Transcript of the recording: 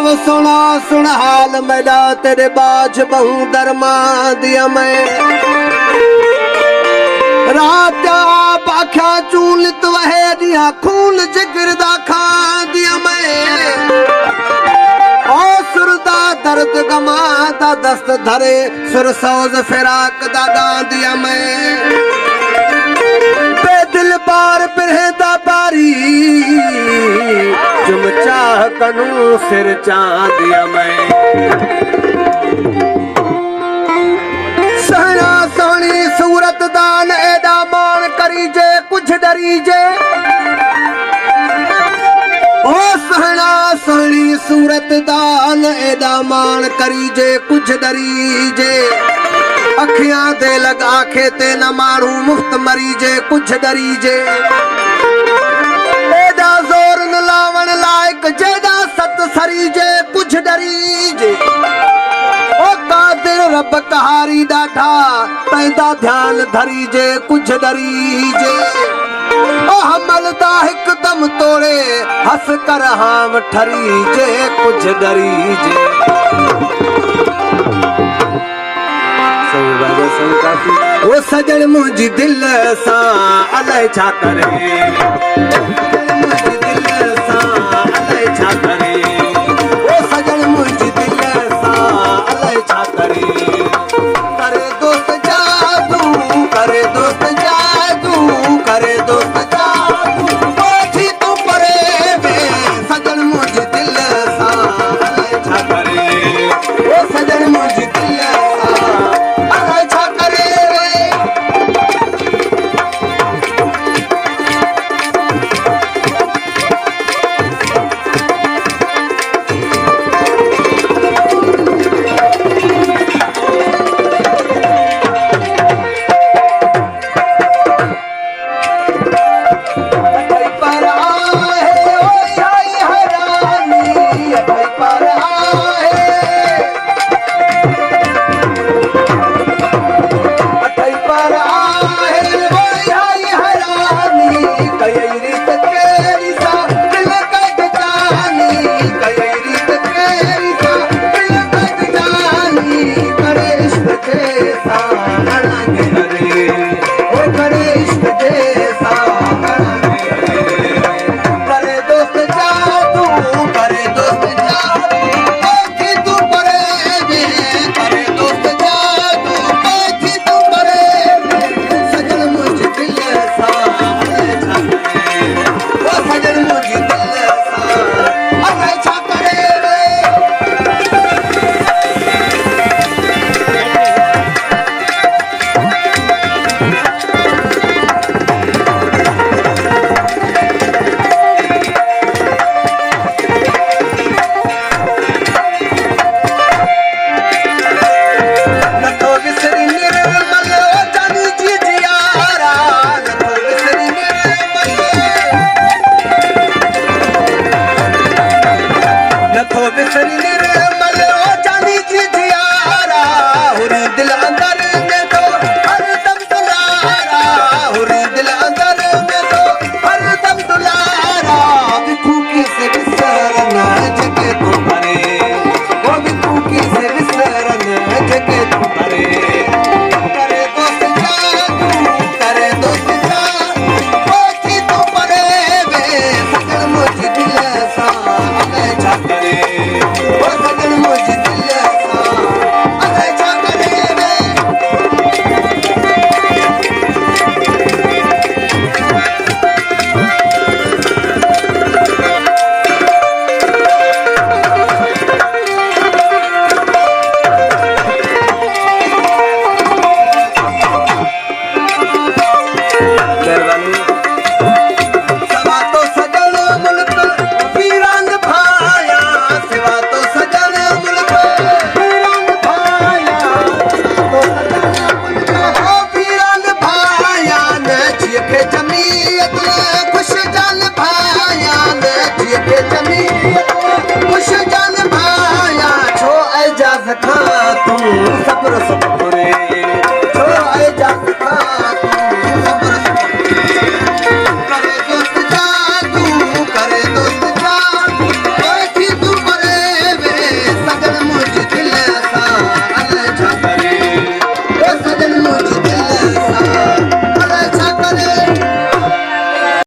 वो सुना सुन हाल मेरा तेरे बाज बहु दरमा दिया मैं रात आप आख्या चूलित वहे दिया खून जिगर दा खा दिया मैं ओ सुरदा दर्द गमा दा दस्त धरे सुर सोज फिराक दा गा दिया मैं दिल बार बिरहदा बारी चुम चाह कनू सिर चाह दिया मैं सहना सोनी सूरत दान एदा मान करी जे कुछ डरी जे ओ सहना सोनी सूरत दान एदा मान करी जे कुछ डरी जे अखियां दे लगा खेते न मारू मुफ्त मरीजे कुछ डरीजे एदा जोर न लावण लायक जेदा सत सरीजे कुछ डरीजे ओ कादिर रब कहारी डाठा पैदा ध्यान धरीजे कुछ डरीजे ओ हमलदा हिकदम तोड़े हस कर हाम ठरीजे कुछ डरीजे वो सजन मुझी दिल सा अलै छा करे मुझी दिल सा अलै छा करे वो सजन मुझी दिल सा अलै छा करे दोस्त जादू करे दोस्त जादू करे दोस्त जादू बैठी तू परे वे सजन मुझी दिल सा अलै छा करे वो सजन मुझी दिल सब्र